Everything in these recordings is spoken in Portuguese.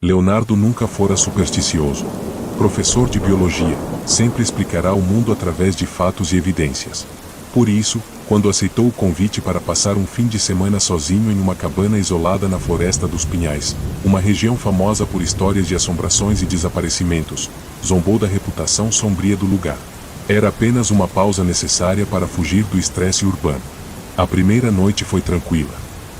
Leonardo nunca fora supersticioso. Professor de biologia, sempre explicará o mundo através de fatos e evidências. Por isso, quando aceitou o convite para passar um fim de semana sozinho em uma cabana isolada na Floresta dos Pinhais, uma região famosa por histórias de assombrações e desaparecimentos, zombou da reputação sombria do lugar. Era apenas uma pausa necessária para fugir do estresse urbano. A primeira noite foi tranquila,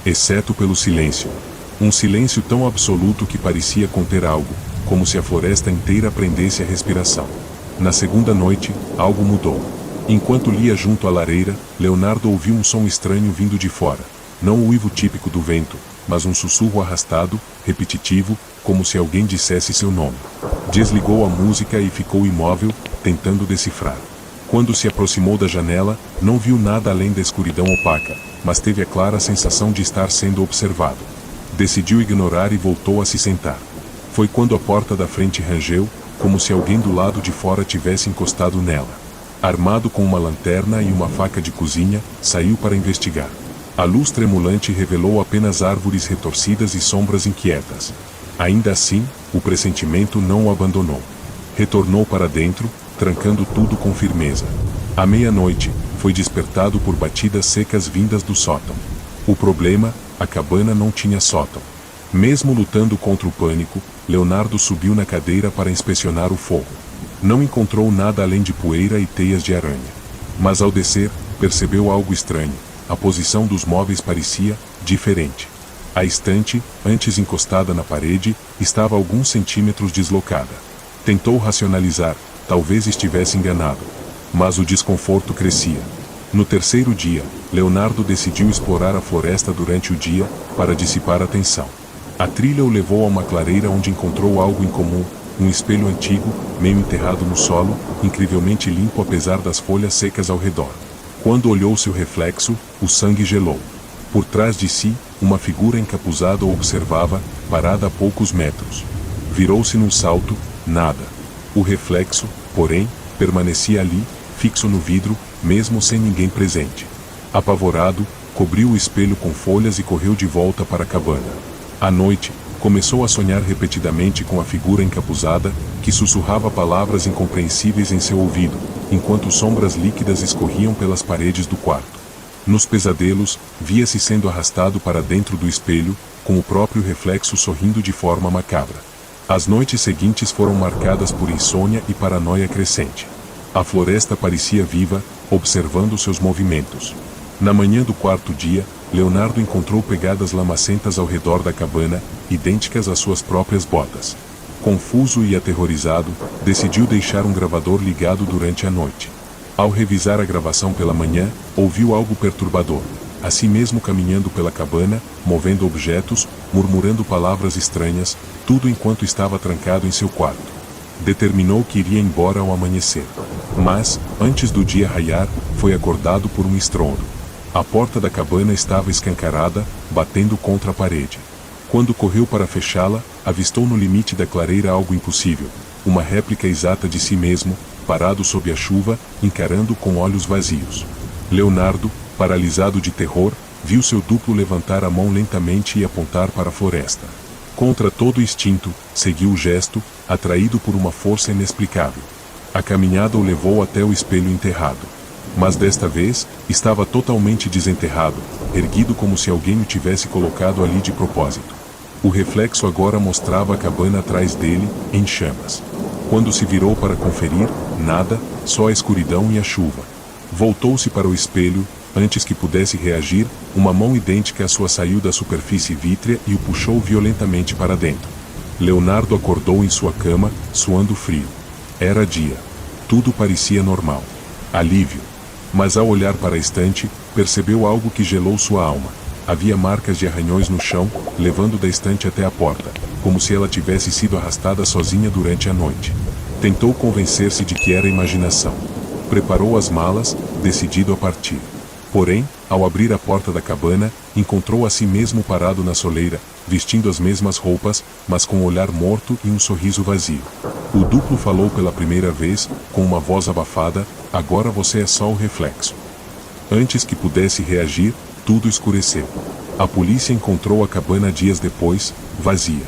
exceto pelo silêncio. Um silêncio tão absoluto que parecia conter algo, como se a floresta inteira prendesse a respiração. Na segunda noite, algo mudou. Enquanto lia junto à lareira, Leonardo ouviu um som estranho vindo de fora. Não o uivo típico do vento, mas um sussurro arrastado, repetitivo, como se alguém dissesse seu nome. Desligou a música e ficou imóvel, tentando decifrar. Quando se aproximou da janela, não viu nada além da escuridão opaca, mas teve a clara sensação de estar sendo observado. Decidiu ignorar e voltou a se sentar. Foi quando a porta da frente rangeu, como se alguém do lado de fora tivesse encostado nela. Armado com uma lanterna e uma faca de cozinha, saiu para investigar. A luz tremulante revelou apenas árvores retorcidas e sombras inquietas. Ainda assim, o pressentimento não o abandonou. Retornou para dentro, trancando tudo com firmeza. À meia-noite, foi despertado por batidas secas vindas do sótão. O problema, a cabana não tinha sótão. Mesmo lutando contra o pânico, Leonardo subiu na cadeira para inspecionar o fogo. Não encontrou nada além de poeira e teias de aranha. Mas ao descer, percebeu algo estranho. A posição dos móveis parecia diferente. A estante, antes encostada na parede, estava alguns centímetros deslocada. Tentou racionalizar, talvez estivesse enganado. Mas o desconforto crescia. No terceiro dia, Leonardo decidiu explorar a floresta durante o dia, para dissipar a tensão. A trilha o levou a uma clareira onde encontrou algo incomum, um espelho antigo, meio enterrado no solo, incrivelmente limpo apesar das folhas secas ao redor. Quando olhou seu reflexo, o sangue gelou. Por trás de si, uma figura encapuzada o observava, parada a poucos metros. Virou-se num salto, nada. O reflexo, porém, permanecia ali, fixo no vidro, mesmo sem ninguém presente. Apavorado, cobriu o espelho com folhas e correu de volta para a cabana. À noite, começou a sonhar repetidamente com a figura encapuzada, que sussurrava palavras incompreensíveis em seu ouvido, enquanto sombras líquidas escorriam pelas paredes do quarto. Nos pesadelos, via-se sendo arrastado para dentro do espelho, com o próprio reflexo sorrindo de forma macabra. As noites seguintes foram marcadas por insônia e paranoia crescente. A floresta parecia viva, observando seus movimentos. Na manhã do quarto dia, Leonardo encontrou pegadas lamacentas ao redor da cabana, idênticas às suas próprias botas. Confuso e aterrorizado, decidiu deixar um gravador ligado durante a noite. Ao revisar a gravação pela manhã, ouviu algo perturbador. A si mesmo caminhando pela cabana, movendo objetos, murmurando palavras estranhas, tudo enquanto estava trancado em seu quarto. Determinou que iria embora ao amanhecer. Mas, antes do dia raiar, foi acordado por um estrondo. A porta da cabana estava escancarada, batendo contra a parede. Quando correu para fechá-la, avistou no limite da clareira algo impossível, uma réplica exata de si mesmo, parado sob a chuva, encarando com olhos vazios. Leonardo, paralisado de terror, viu seu duplo levantar a mão lentamente e apontar para a floresta. Contra todo instinto, seguiu o gesto, atraído por uma força inexplicável. A caminhada o levou até o espelho enterrado. Mas desta vez, estava totalmente desenterrado, erguido como se alguém o tivesse colocado ali de propósito. O reflexo agora mostrava a cabana atrás dele, em chamas. Quando se virou para conferir, nada, só a escuridão e a chuva. Voltou-se para o espelho, antes que pudesse reagir, uma mão idêntica à sua saiu da superfície vítrea e o puxou violentamente para dentro. Leonardo acordou em sua cama, suando frio. Era dia. Tudo parecia normal. Alívio. Mas ao olhar para a estante, percebeu algo que gelou sua alma. Havia marcas de arranhões no chão, levando da estante até a porta, como se ela tivesse sido arrastada sozinha durante a noite. Tentou convencer-se de que era imaginação. Preparou as malas, decidido a partir. Porém, ao abrir a porta da cabana, encontrou a si mesmo parado na soleira, vestindo as mesmas roupas, mas com um olhar morto e um sorriso vazio. O duplo falou pela primeira vez, com uma voz abafada: "Agora você é só o reflexo." Antes que pudesse reagir, tudo escureceu. A polícia encontrou a cabana dias depois, vazia.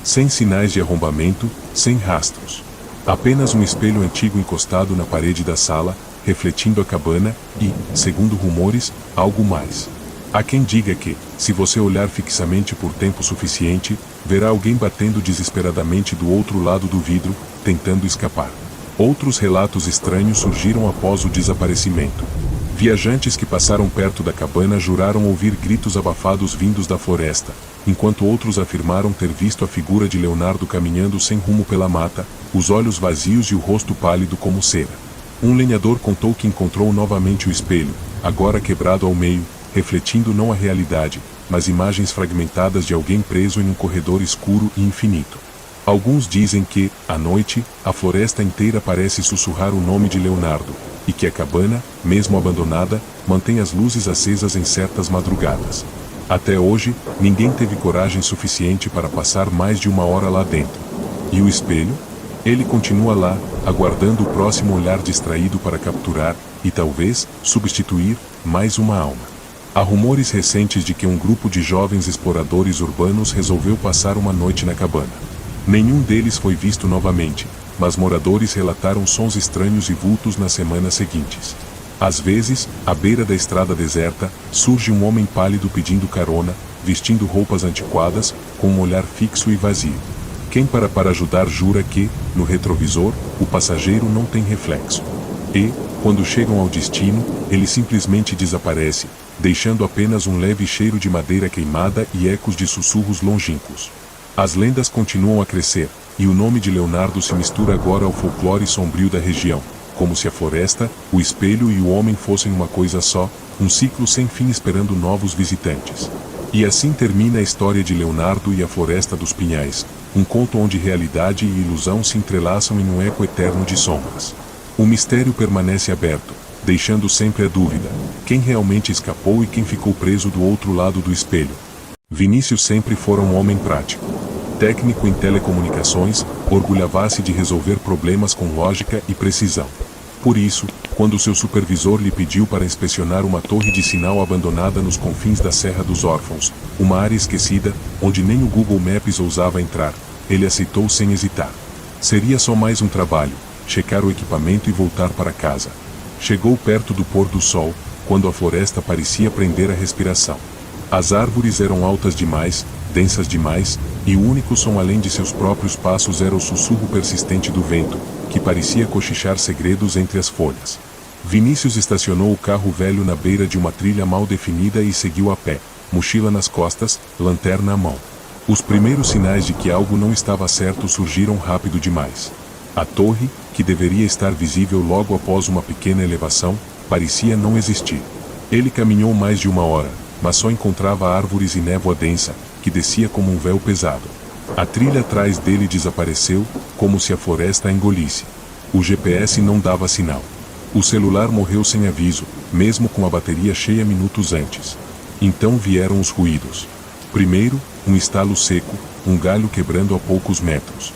Sem sinais de arrombamento, sem rastros. Apenas um espelho antigo encostado na parede da sala, refletindo a cabana e, segundo rumores, algo mais. Há quem diga que, se você olhar fixamente por tempo suficiente, verá alguém batendo desesperadamente do outro lado do vidro, tentando escapar. Outros relatos estranhos surgiram após o desaparecimento. Viajantes que passaram perto da cabana juraram ouvir gritos abafados vindos da floresta, enquanto outros afirmaram ter visto a figura de Leonardo caminhando sem rumo pela mata, os olhos vazios e o rosto pálido como cera. Um lenhador contou que encontrou novamente o espelho, agora quebrado ao meio, refletindo não a realidade, mas imagens fragmentadas de alguém preso em um corredor escuro e infinito. Alguns dizem que, à noite, a floresta inteira parece sussurrar o nome de Leonardo, e que a cabana, mesmo abandonada, mantém as luzes acesas em certas madrugadas. Até hoje, ninguém teve coragem suficiente para passar mais de 1 hora lá dentro. E o espelho? Ele continua lá, aguardando o próximo olhar distraído para capturar, e talvez, substituir, mais uma alma. Há rumores recentes de que um grupo de jovens exploradores urbanos resolveu passar uma noite na cabana. Nenhum deles foi visto novamente, mas moradores relataram sons estranhos e vultos nas semanas seguintes. Às vezes, à beira da estrada deserta, surge um homem pálido pedindo carona, vestindo roupas antiquadas, com um olhar fixo e vazio. Quem para ajudar jura que, no retrovisor, o passageiro não tem reflexo. E, quando chegam ao destino, ele simplesmente desaparece, deixando apenas um leve cheiro de madeira queimada e ecos de sussurros longínquos. As lendas continuam a crescer, e o nome de Leonardo se mistura agora ao folclore sombrio da região, como se a floresta, o espelho e o homem fossem uma coisa só, um ciclo sem fim esperando novos visitantes. E assim termina a história de Leonardo e a Floresta dos Pinhais, um conto onde realidade e ilusão se entrelaçam em um eco eterno de sombras. O mistério permanece aberto, deixando sempre a dúvida: quem realmente escapou e quem ficou preso do outro lado do espelho? Vinícius sempre fora um homem prático. Técnico em telecomunicações, orgulhava-se de resolver problemas com lógica e precisão. Por isso, quando seu supervisor lhe pediu para inspecionar uma torre de sinal abandonada nos confins da Serra dos Órfãos, uma área esquecida, onde nem o Google Maps ousava entrar, ele aceitou sem hesitar. Seria só mais um trabalho, checar o equipamento e voltar para casa. Chegou perto do pôr do sol, quando a floresta parecia prender a respiração. As árvores eram altas demais, densas demais, e o único som além de seus próprios passos era o sussurro persistente do vento, que parecia cochichar segredos entre as folhas. Vinícius estacionou o carro velho na beira de uma trilha mal definida e seguiu a pé, mochila nas costas, lanterna à mão. Os primeiros sinais de que algo não estava certo surgiram rápido demais. A torre, que deveria estar visível logo após uma pequena elevação, parecia não existir. Ele caminhou mais de 1 hora, mas só encontrava árvores e névoa densa, que descia como um véu pesado. A trilha atrás dele desapareceu, como se a floresta a engolisse. O GPS não dava sinal. O celular morreu sem aviso, mesmo com a bateria cheia minutos antes. Então vieram os ruídos. Primeiro, um estalo seco, um galho quebrando a poucos metros.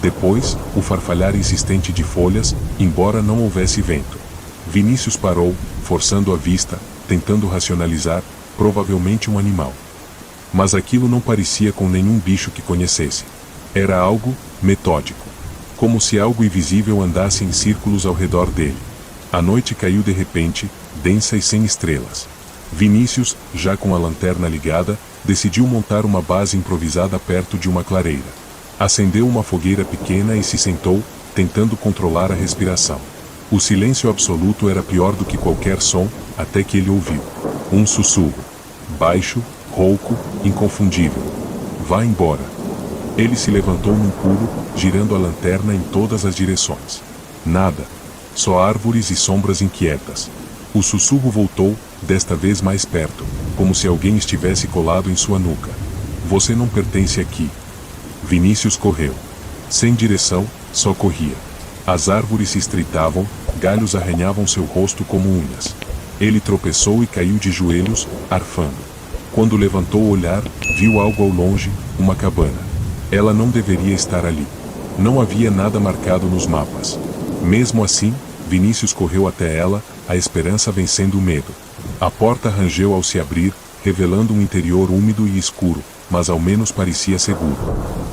Depois, o farfalhar insistente de folhas, embora não houvesse vento. Vinícius parou, forçando a vista, tentando racionalizar, provavelmente um animal. Mas aquilo não parecia com nenhum bicho que conhecesse. Era algo metódico. Como se algo invisível andasse em círculos ao redor dele. A noite caiu de repente, densa e sem estrelas. Vinícius, já com a lanterna ligada, decidiu montar uma base improvisada perto de uma clareira. Acendeu uma fogueira pequena e se sentou, tentando controlar a respiração. O silêncio absoluto era pior do que qualquer som, até que ele ouviu um sussurro. Baixo, rouco, inconfundível. Vá embora. Ele se levantou num pulo, girando a lanterna em todas as direções. Nada. Só árvores e sombras inquietas. O sussurro voltou, desta vez mais perto, como se alguém estivesse colado em sua nuca. Você não pertence aqui. Vinícius correu. Sem direção, só corria. As árvores se estreitavam, galhos arranhavam seu rosto como unhas. Ele tropeçou e caiu de joelhos, arfando. Quando levantou o olhar, viu algo ao longe, uma cabana. Ela não deveria estar ali. Não havia nada marcado nos mapas. Mesmo assim, Vinícius correu até ela, a esperança vencendo o medo. A porta rangeu ao se abrir, revelando um interior úmido e escuro, mas ao menos parecia seguro.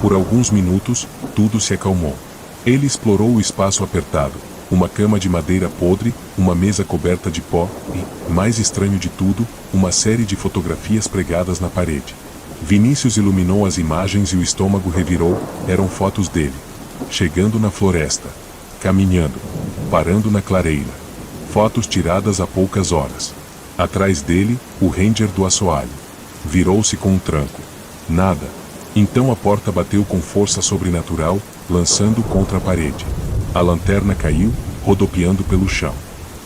Por alguns minutos, tudo se acalmou. Ele explorou o espaço apertado, uma cama de madeira podre, uma mesa coberta de pó e, mais estranho de tudo, uma série de fotografias pregadas na parede. Vinícius iluminou as imagens e o estômago revirou, eram fotos dele. Chegando na floresta. Caminhando. Parando na clareira. Fotos tiradas há poucas horas. Atrás dele, o ranger do assoalho. Virou-se com um tranco. Nada. Então a porta bateu com força sobrenatural, lançando contra a parede. A lanterna caiu, rodopiando pelo chão.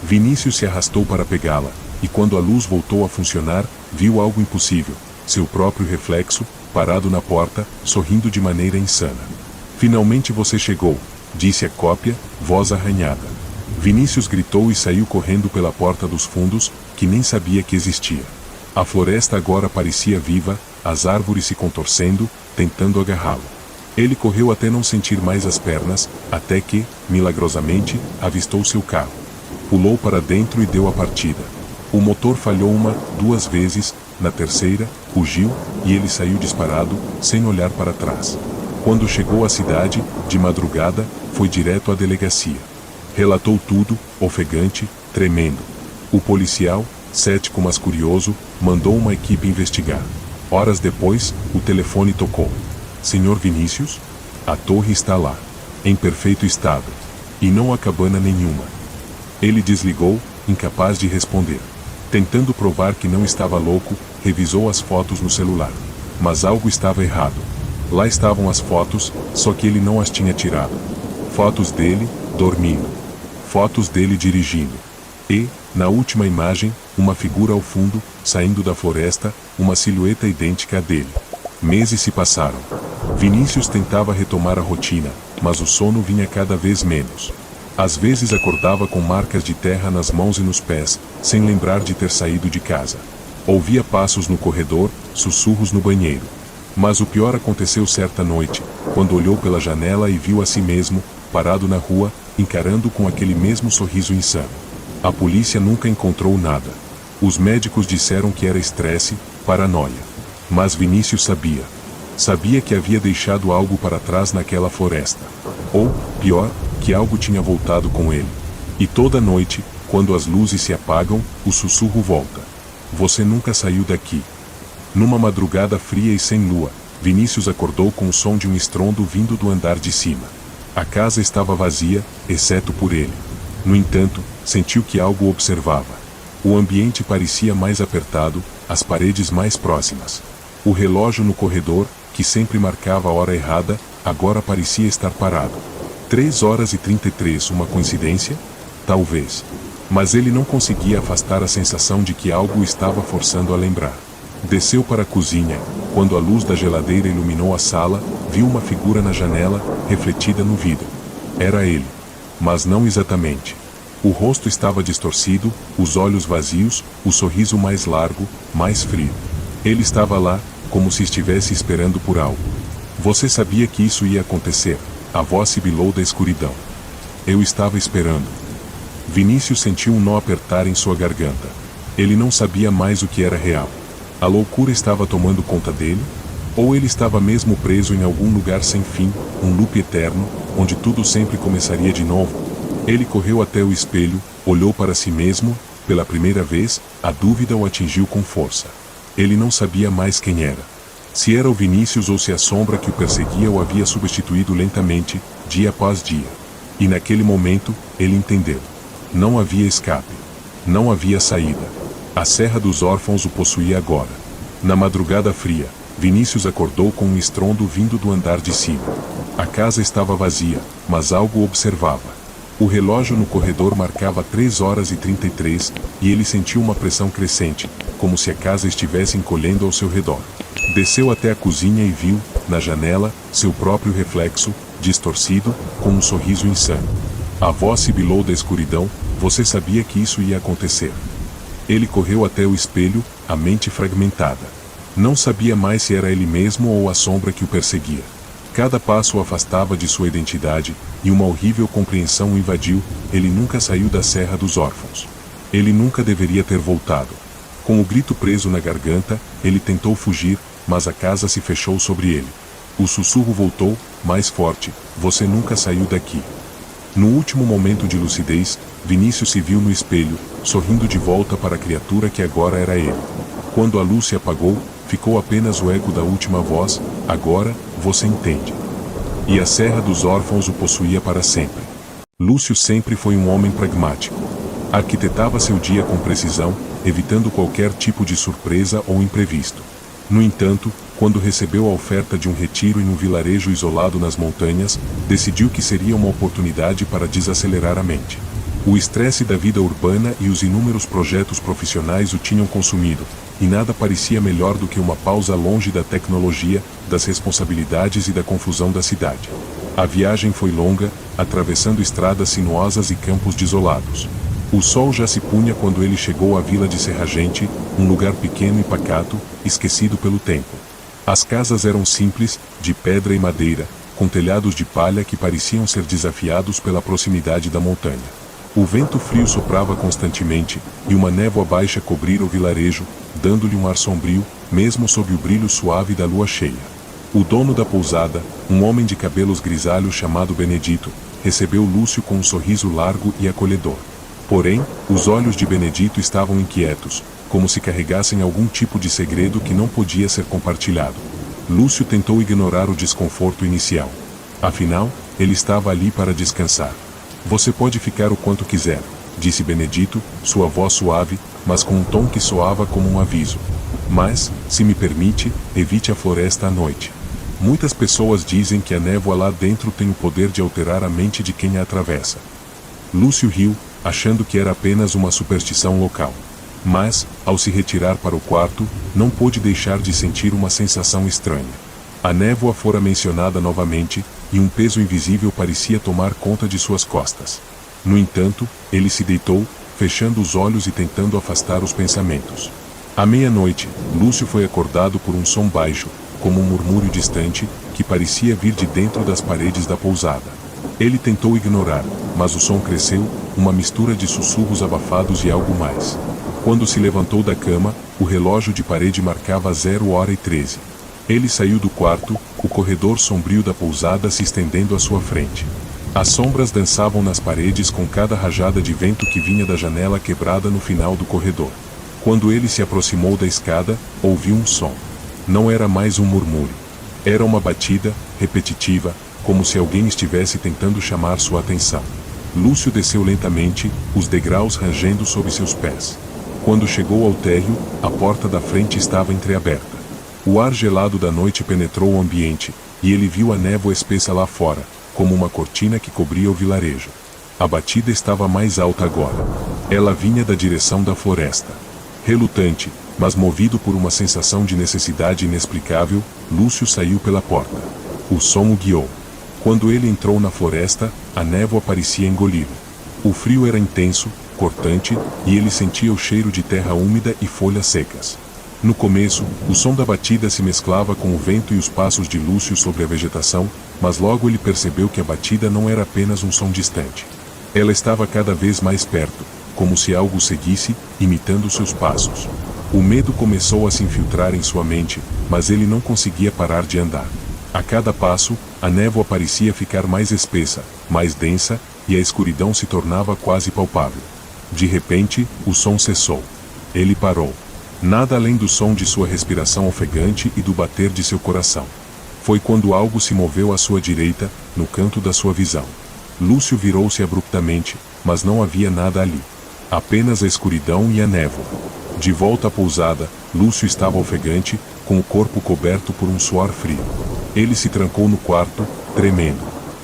Vinícius se arrastou para pegá-la, e quando a luz voltou a funcionar, viu algo impossível, seu próprio reflexo, parado na porta, sorrindo de maneira insana. Finalmente você chegou, disse a cópia, voz arranhada. Vinícius gritou e saiu correndo pela porta dos fundos, que nem sabia que existia. A floresta agora parecia viva, as árvores se contorcendo, tentando agarrá-lo. Ele correu até não sentir mais as pernas, até que, milagrosamente, avistou seu carro. Pulou para dentro e deu a partida. O motor falhou duas vezes, na terceira, rugiu, e ele saiu disparado, sem olhar para trás. Quando chegou à cidade, de madrugada, foi direto à delegacia. Relatou tudo, ofegante, tremendo. O policial, cético mas curioso, mandou uma equipe investigar. Horas depois, o telefone tocou. Senhor Vinícius? A torre está lá. Em perfeito estado. E não há cabana nenhuma. Ele desligou, incapaz de responder. Tentando provar que não estava louco, revisou as fotos no celular. Mas algo estava errado. Lá estavam as fotos, só que ele não as tinha tirado. Fotos dele, dormindo. Fotos dele dirigindo. E, na última imagem, uma figura ao fundo, saindo da floresta, uma silhueta idêntica à dele. Meses se passaram. Vinícius tentava retomar a rotina, mas o sono vinha cada vez menos. Às vezes acordava com marcas de terra nas mãos e nos pés, sem lembrar de ter saído de casa. Ouvia passos no corredor, sussurros no banheiro. Mas o pior aconteceu certa noite, quando olhou pela janela e viu a si mesmo, parado na rua, encarando com aquele mesmo sorriso insano. A polícia nunca encontrou nada. Os médicos disseram que era estresse, paranoia. Mas Vinícius sabia. Sabia que havia deixado algo para trás naquela floresta. Ou, pior, que algo tinha voltado com ele. E toda noite, quando as luzes se apagam, o sussurro volta. Você nunca saiu daqui. Numa madrugada fria e sem lua, Vinícius acordou com o som de um estrondo vindo do andar de cima. A casa estava vazia, exceto por ele. No entanto, sentiu que algo o observava. O ambiente parecia mais apertado, as paredes mais próximas. O relógio no corredor, que sempre marcava a hora errada, agora parecia estar parado. 3h33, uma coincidência? Talvez. Mas ele não conseguia afastar a sensação de que algo o estava forçando a lembrar. Desceu para a cozinha. Quando a luz da geladeira iluminou a sala, viu uma figura na janela, refletida no vidro. Era ele. Mas não exatamente. O rosto estava distorcido, os olhos vazios, o sorriso mais largo, mais frio. Ele estava lá, como se estivesse esperando por algo. Você sabia que isso ia acontecer? A voz sibilou da escuridão. Eu estava esperando. Vinícius sentiu um nó apertar em sua garganta. Ele não sabia mais o que era real. A loucura estava tomando conta dele? Ou ele estava mesmo preso em algum lugar sem fim, um loop eterno, onde tudo sempre começaria de novo? Ele correu até o espelho, olhou para si mesmo, pela primeira vez, a dúvida o atingiu com força. Ele não sabia mais quem era. Se era o Vinícius ou se a sombra que o perseguia o havia substituído lentamente, dia após dia. E naquele momento, ele entendeu. Não havia escape. Não havia saída. A Serra dos Órfãos o possuía agora. Na madrugada fria, Vinícius acordou com um estrondo vindo do andar de cima. A casa estava vazia, mas algo o observava. O relógio no corredor marcava 3h33, e ele sentiu uma pressão crescente, como se a casa estivesse encolhendo ao seu redor. Desceu até a cozinha e viu, na janela, seu próprio reflexo, distorcido, com um sorriso insano. A voz sibilou da escuridão, você sabia que isso ia acontecer. Ele correu até o espelho, a mente fragmentada. Não sabia mais se era ele mesmo ou a sombra que o perseguia. Cada passo o afastava de sua identidade, e uma horrível compreensão o invadiu, ele nunca saiu da Serra dos Órfãos. Ele nunca deveria ter voltado. Com o grito preso na garganta, ele tentou fugir, mas a casa se fechou sobre ele. O sussurro voltou, mais forte: você nunca saiu daqui. No último momento de lucidez, Vinícius se viu no espelho, sorrindo de volta para a criatura que agora era ele. Quando a luz se apagou, ficou apenas o eco da última voz: agora, você entende. E a Serra dos Órfãos o possuía para sempre. Lúcio sempre foi um homem pragmático. Arquitetava seu dia com precisão, evitando qualquer tipo de surpresa ou imprevisto. No entanto, quando recebeu a oferta de um retiro em um vilarejo isolado nas montanhas, decidiu que seria uma oportunidade para desacelerar a mente. O estresse da vida urbana e os inúmeros projetos profissionais o tinham consumido, e nada parecia melhor do que uma pausa longe da tecnologia, das responsabilidades e da confusão da cidade. A viagem foi longa, atravessando estradas sinuosas e campos desolados. O sol já se punha quando ele chegou à vila de Serragente, um lugar pequeno e pacato, esquecido pelo tempo. As casas eram simples, de pedra e madeira, com telhados de palha que pareciam ser desafiados pela proximidade da montanha. O vento frio soprava constantemente, e uma névoa baixa cobrira o vilarejo, dando-lhe um ar sombrio, mesmo sob o brilho suave da lua cheia. O dono da pousada, um homem de cabelos grisalhos chamado Benedito, recebeu Lúcio com um sorriso largo e acolhedor. Porém, os olhos de Benedito estavam inquietos, como se carregassem algum tipo de segredo que não podia ser compartilhado. Lúcio tentou ignorar o desconforto inicial. Afinal, ele estava ali para descansar. Você pode ficar o quanto quiser, disse Benedito, sua voz suave, mas com um tom que soava como um aviso. Mas, se me permite, evite a floresta à noite. Muitas pessoas dizem que a névoa lá dentro tem o poder de alterar a mente de quem a atravessa. Lúcio riu, achando que era apenas uma superstição local. Mas, ao se retirar para o quarto, não pôde deixar de sentir uma sensação estranha. A névoa fora mencionada novamente, e um peso invisível parecia tomar conta de suas costas. No entanto, ele se deitou, fechando os olhos e tentando afastar os pensamentos. À meia-noite, Lúcio foi acordado por um som baixo, como um murmúrio distante, que parecia vir de dentro das paredes da pousada. Ele tentou ignorar, mas o som cresceu, uma mistura de sussurros abafados e algo mais. Quando se levantou da cama, o relógio de parede marcava 0h13. Ele saiu do quarto, o corredor sombrio da pousada se estendendo à sua frente. As sombras dançavam nas paredes com cada rajada de vento que vinha da janela quebrada no final do corredor. Quando ele se aproximou da escada, ouviu um som. Não era mais um murmúrio. Era uma batida, repetitiva, como se alguém estivesse tentando chamar sua atenção. Lúcio desceu lentamente, os degraus rangendo sob seus pés. Quando chegou ao térreo, a porta da frente estava entreaberta. O ar gelado da noite penetrou o ambiente, e ele viu a névoa espessa lá fora, como uma cortina que cobria o vilarejo. A batida estava mais alta agora. Ela vinha da direção da floresta. Relutante, mas movido por uma sensação de necessidade inexplicável, Lúcio saiu pela porta. O som o guiou. Quando ele entrou na floresta, a névoa parecia engoli-lo. O frio era intenso, cortante, e ele sentia o cheiro de terra úmida e folhas secas. No começo, o som da batida se mesclava com o vento e os passos de Lúcio sobre a vegetação, mas logo ele percebeu que a batida não era apenas um som distante. Ela estava cada vez mais perto, como se algo o seguisse, imitando seus passos. O medo começou a se infiltrar em sua mente, mas ele não conseguia parar de andar. A cada passo, a névoa parecia ficar mais espessa, mais densa, e a escuridão se tornava quase palpável. De repente, o som cessou. Ele parou. Nada além do som de sua respiração ofegante e do bater de seu coração. Foi quando algo se moveu à sua direita, no canto da sua visão. Lúcio virou-se abruptamente, mas não havia nada ali. Apenas a escuridão e a névoa. De volta à pousada, Lúcio estava ofegante, com o corpo coberto por um suor frio. Ele se trancou no quarto, tremendo.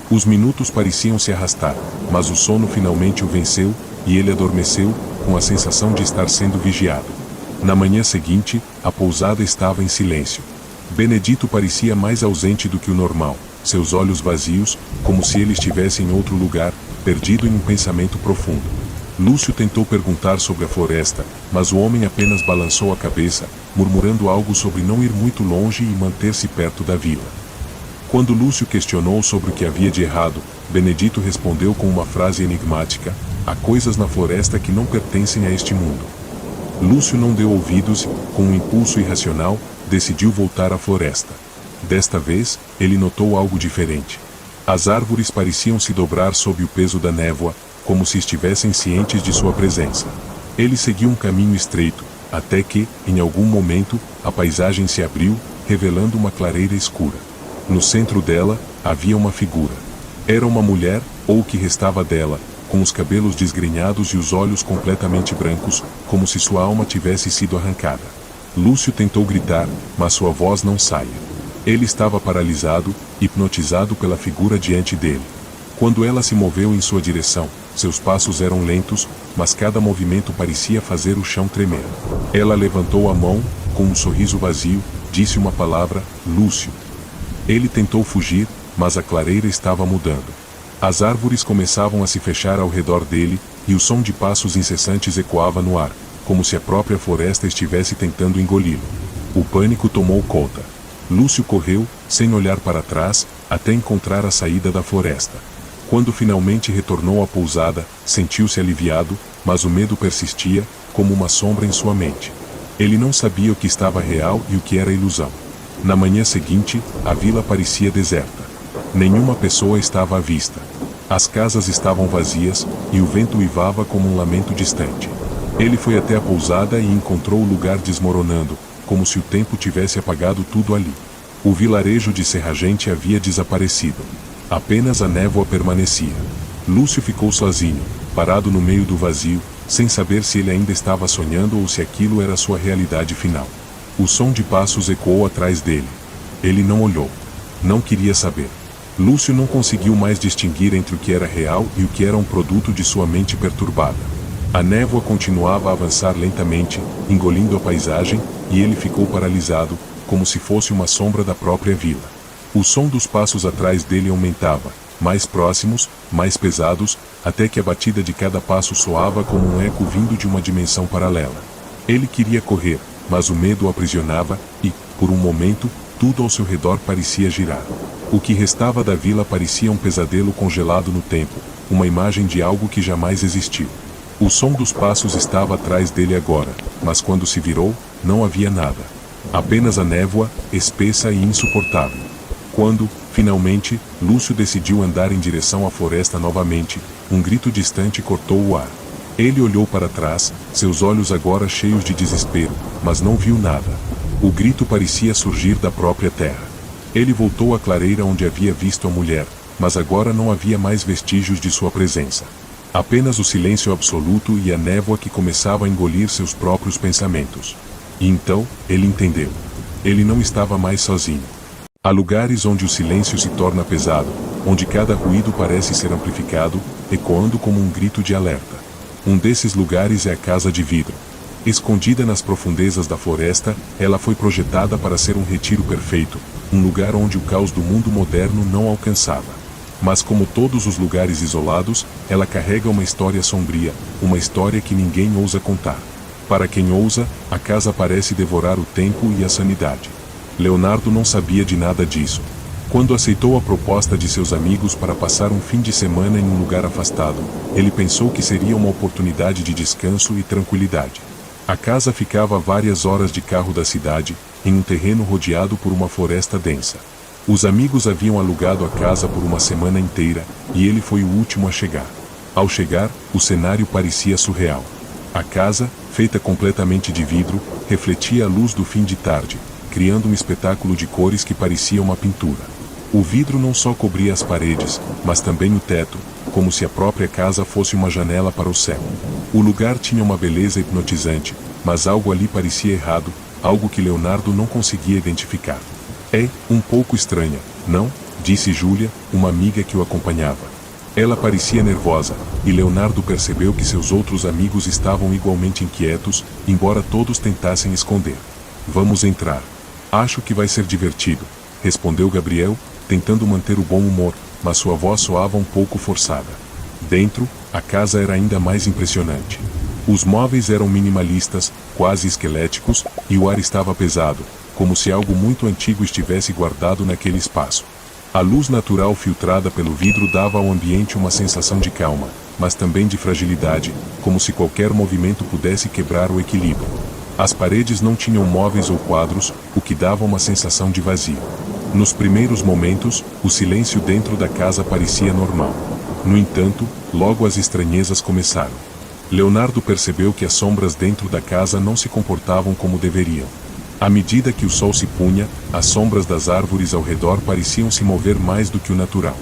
Os minutos pareciam se arrastar, mas o sono finalmente o venceu, e ele adormeceu, com a sensação de estar sendo vigiado. Na manhã seguinte, a pousada estava em silêncio. Benedito parecia mais ausente do que o normal, seus olhos vazios, como se ele estivesse em outro lugar, perdido em um pensamento profundo. Lúcio tentou perguntar sobre a floresta, mas o homem apenas balançou a cabeça, murmurando algo sobre não ir muito longe e manter-se perto da vila. Quando Lúcio questionou sobre o que havia de errado, Benedito respondeu com uma frase enigmática: há coisas na floresta que não pertencem a este mundo. Lúcio não deu ouvidos e, com um impulso irracional, decidiu voltar à floresta. Desta vez, ele notou algo diferente. As árvores pareciam se dobrar sob o peso da névoa, como se estivessem cientes de sua presença. Ele seguiu um caminho estreito, até que, em algum momento, a paisagem se abriu, revelando uma clareira escura. No centro dela, havia uma figura. Era uma mulher, ou o que restava dela, com os cabelos desgrenhados e os olhos completamente brancos, como se sua alma tivesse sido arrancada. Lúcio tentou gritar, mas sua voz não saía. Ele estava paralisado, hipnotizado pela figura diante dele. Quando ela se moveu em sua direção, seus passos eram lentos, mas cada movimento parecia fazer o chão tremer. Ela levantou a mão, com um sorriso vazio, disse uma palavra, Lúcio. Ele tentou fugir, mas a clareira estava mudando. As árvores começavam a se fechar ao redor dele, e o som de passos incessantes ecoava no ar, como se a própria floresta estivesse tentando engoli-lo. O pânico tomou conta. Lúcio correu, sem olhar para trás, até encontrar a saída da floresta. Quando finalmente retornou à pousada, sentiu-se aliviado, mas o medo persistia, como uma sombra em sua mente. Ele não sabia o que estava real e o que era ilusão. Na manhã seguinte, a vila parecia deserta. Nenhuma pessoa estava à vista. As casas estavam vazias, e o vento uivava como um lamento distante. Ele foi até a pousada e encontrou o lugar desmoronando, como se o tempo tivesse apagado tudo ali. O vilarejo de Serragente havia desaparecido. Apenas a névoa permanecia. Lúcio ficou sozinho, parado no meio do vazio, sem saber se ele ainda estava sonhando ou se aquilo era sua realidade final. O som de passos ecoou atrás dele. Ele não olhou. Não queria saber. Lúcio não conseguiu mais distinguir entre o que era real e o que era um produto de sua mente perturbada. A névoa continuava a avançar lentamente, engolindo a paisagem, e ele ficou paralisado, como se fosse uma sombra da própria vila. O som dos passos atrás dele aumentava, mais próximos, mais pesados, até que a batida de cada passo soava como um eco vindo de uma dimensão paralela. Ele queria correr, mas o medo o aprisionava, e, por um momento, tudo ao seu redor parecia girar. O que restava da vila parecia um pesadelo congelado no tempo, uma imagem de algo que jamais existiu. O som dos passos estava atrás dele agora, mas quando se virou, não havia nada. Apenas a névoa, espessa e insuportável. Quando, finalmente, Lúcio decidiu andar em direção à floresta novamente, um grito distante cortou o ar. Ele olhou para trás, seus olhos agora cheios de desespero, mas não viu nada. O grito parecia surgir da própria terra. Ele voltou à clareira onde havia visto a mulher, mas agora não havia mais vestígios de sua presença. Apenas o silêncio absoluto e a névoa que começava a engolir seus próprios pensamentos. E então, ele entendeu. Ele não estava mais sozinho. Há lugares onde o silêncio se torna pesado, onde cada ruído parece ser amplificado, ecoando como um grito de alerta. Um desses lugares é a Casa de Vidro. Escondida nas profundezas da floresta, ela foi projetada para ser um retiro perfeito, um lugar onde o caos do mundo moderno não alcançava. Mas como todos os lugares isolados, ela carrega uma história sombria, uma história que ninguém ousa contar. Para quem ousa, a casa parece devorar o tempo e a sanidade. Leonardo não sabia de nada disso. Quando aceitou a proposta de seus amigos para passar um fim de semana em um lugar afastado, ele pensou que seria uma oportunidade de descanso e tranquilidade. A casa ficava a várias horas de carro da cidade, em um terreno rodeado por uma floresta densa. Os amigos haviam alugado a casa por uma semana inteira, e ele foi o último a chegar. Ao chegar, o cenário parecia surreal. A casa, feita completamente de vidro, refletia a luz do fim de tarde, criando um espetáculo de cores que parecia uma pintura. O vidro não só cobria as paredes, mas também o teto, como se a própria casa fosse uma janela para o céu. O lugar tinha uma beleza hipnotizante, mas algo ali parecia errado, algo que Leonardo não conseguia identificar. É um pouco estranha, não? Disse Júlia, uma amiga que o acompanhava. Ela parecia nervosa, e Leonardo percebeu que seus outros amigos estavam igualmente inquietos, embora todos tentassem esconder. Vamos entrar. Acho que vai ser divertido, respondeu Gabriel, tentando manter o bom humor, mas sua voz soava um pouco forçada. Dentro, a casa era ainda mais impressionante. Os móveis eram minimalistas, quase esqueléticos, e o ar estava pesado, como se algo muito antigo estivesse guardado naquele espaço. A luz natural filtrada pelo vidro dava ao ambiente uma sensação de calma, mas também de fragilidade, como se qualquer movimento pudesse quebrar o equilíbrio. As paredes não tinham móveis ou quadros, o que dava uma sensação de vazio. Nos primeiros momentos, o silêncio dentro da casa parecia normal. No entanto, logo as estranhezas começaram. Leonardo percebeu que as sombras dentro da casa não se comportavam como deveriam. À medida que o sol se punha, as sombras das árvores ao redor pareciam se mover mais do que o natural.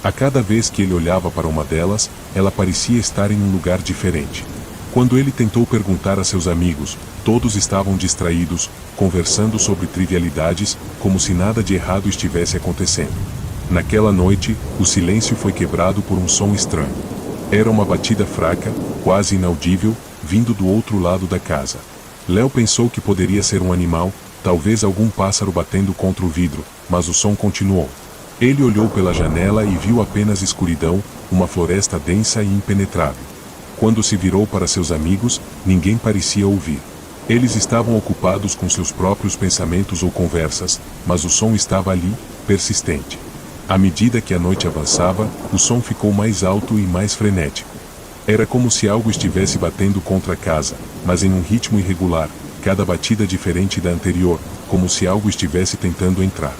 A cada vez que ele olhava para uma delas, ela parecia estar em um lugar diferente. Quando ele tentou perguntar a seus amigos, todos estavam distraídos, conversando sobre trivialidades, como se nada de errado estivesse acontecendo. Naquela noite, o silêncio foi quebrado por um som estranho. Era uma batida fraca, quase inaudível, vindo do outro lado da casa. Léo pensou que poderia ser um animal, talvez algum pássaro batendo contra o vidro, mas o som continuou. Ele olhou pela janela e viu apenas escuridão, uma floresta densa e impenetrável. Quando se virou para seus amigos, ninguém parecia ouvir. Eles estavam ocupados com seus próprios pensamentos ou conversas, mas o som estava ali, persistente. À medida que a noite avançava, o som ficou mais alto e mais frenético. Era como se algo estivesse batendo contra a casa, mas em um ritmo irregular, cada batida diferente da anterior, como se algo estivesse tentando entrar.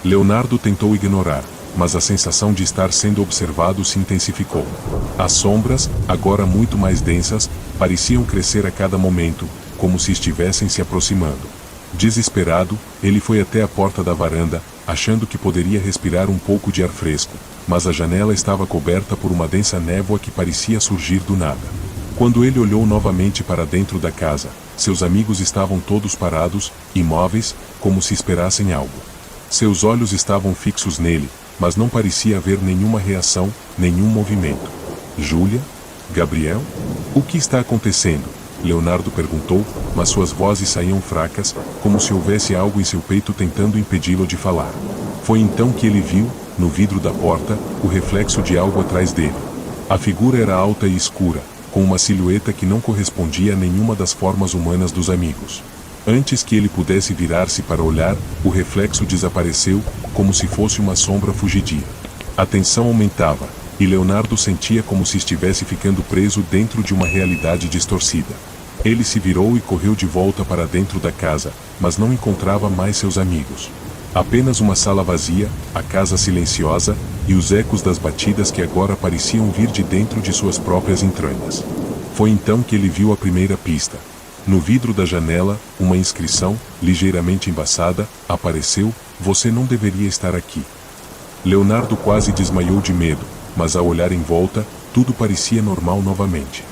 Leonardo tentou ignorar, mas a sensação de estar sendo observado se intensificou. As sombras, agora muito mais densas, pareciam crescer a cada momento, como se estivessem se aproximando. Desesperado, ele foi até a porta da varanda, achando que poderia respirar um pouco de ar fresco, mas a janela estava coberta por uma densa névoa que parecia surgir do nada. Quando ele olhou novamente para dentro da casa, seus amigos estavam todos parados, imóveis, como se esperassem algo. Seus olhos estavam fixos nele, mas não parecia haver nenhuma reação, nenhum movimento. Júlia? Gabriel? O que está acontecendo? Leonardo perguntou, mas suas vozes saíam fracas, como se houvesse algo em seu peito tentando impedi-lo de falar. Foi então que ele viu, no vidro da porta, o reflexo de algo atrás dele. A figura era alta e escura, com uma silhueta que não correspondia a nenhuma das formas humanas dos amigos. Antes que ele pudesse virar-se para olhar, o reflexo desapareceu, como se fosse uma sombra fugidia. A tensão aumentava, e Leonardo sentia como se estivesse ficando preso dentro de uma realidade distorcida. Ele se virou e correu de volta para dentro da casa, mas não encontrava mais seus amigos. Apenas uma sala vazia, a casa silenciosa, e os ecos das batidas que agora pareciam vir de dentro de suas próprias entranhas. Foi então que ele viu a primeira pista. No vidro da janela, uma inscrição, ligeiramente embaçada, apareceu: "Você não deveria estar aqui." Leonardo quase desmaiou de medo, mas ao olhar em volta, tudo parecia normal novamente.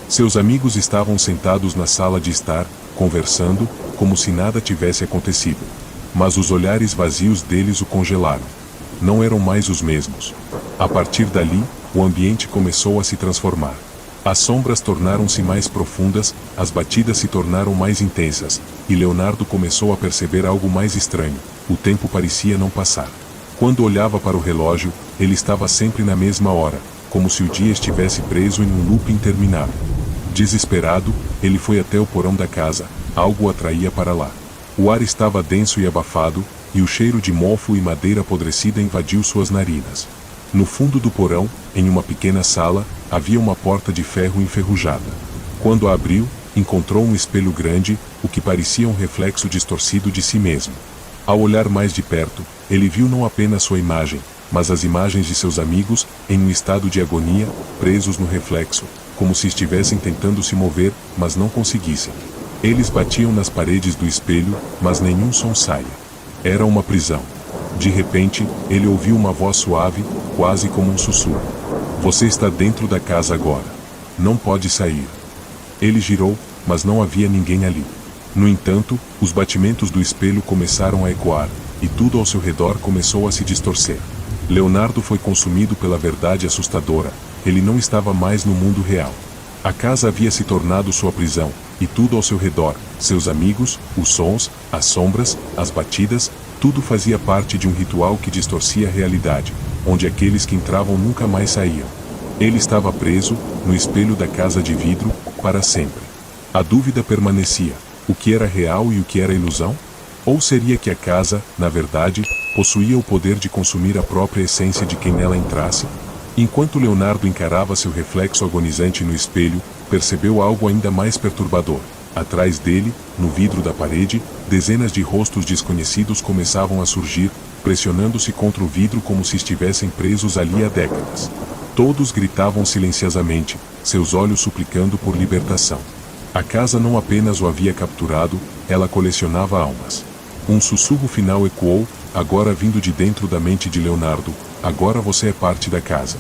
Seus amigos estavam sentados na sala de estar, conversando, como se nada tivesse acontecido. Mas os olhares vazios deles o congelaram. Não eram mais os mesmos. A partir dali, o ambiente começou a se transformar. As sombras tornaram-se mais profundas, as batidas se tornaram mais intensas, e Leonardo começou a perceber algo mais estranho: o tempo parecia não passar. Quando olhava para o relógio, ele estava sempre na mesma hora, como se o dia estivesse preso em um loop interminável. Desesperado, ele foi até o porão da casa, algo o atraía para lá. O ar estava denso e abafado, e o cheiro de mofo e madeira apodrecida invadiu suas narinas. No fundo do porão, em uma pequena sala, havia uma porta de ferro enferrujada. Quando a abriu, encontrou um espelho grande, o que parecia um reflexo distorcido de si mesmo. Ao olhar mais de perto, ele viu não apenas sua imagem, mas as imagens de seus amigos, em um estado de agonia, presos no reflexo, como se estivessem tentando se mover, mas não conseguissem. Eles batiam nas paredes do espelho, mas nenhum som saía. Era uma prisão. De repente, ele ouviu uma voz suave, quase como um sussurro. "Você está dentro da casa agora. Não pode sair." Ele girou, mas não havia ninguém ali. No entanto, os batimentos do espelho começaram a ecoar, e tudo ao seu redor começou a se distorcer. Leonardo foi consumido pela verdade assustadora: ele não estava mais no mundo real. A casa havia se tornado sua prisão, e tudo ao seu redor, seus amigos, os sons, as sombras, as batidas, tudo fazia parte de um ritual que distorcia a realidade, onde aqueles que entravam nunca mais saíam. Ele estava preso, no espelho da casa de vidro, para sempre. A dúvida permanecia: o que era real e o que era ilusão? Ou seria que a casa, na verdade, possuía o poder de consumir a própria essência de quem nela entrasse? Enquanto Leonardo encarava seu reflexo agonizante no espelho, percebeu algo ainda mais perturbador. Atrás dele, no vidro da parede, dezenas de rostos desconhecidos começavam a surgir, pressionando-se contra o vidro como se estivessem presos ali há décadas. Todos gritavam silenciosamente, seus olhos suplicando por libertação. A casa não apenas o havia capturado, ela colecionava almas. Um sussurro final ecoou, agora vindo de dentro da mente de Leonardo: agora você é parte da casa.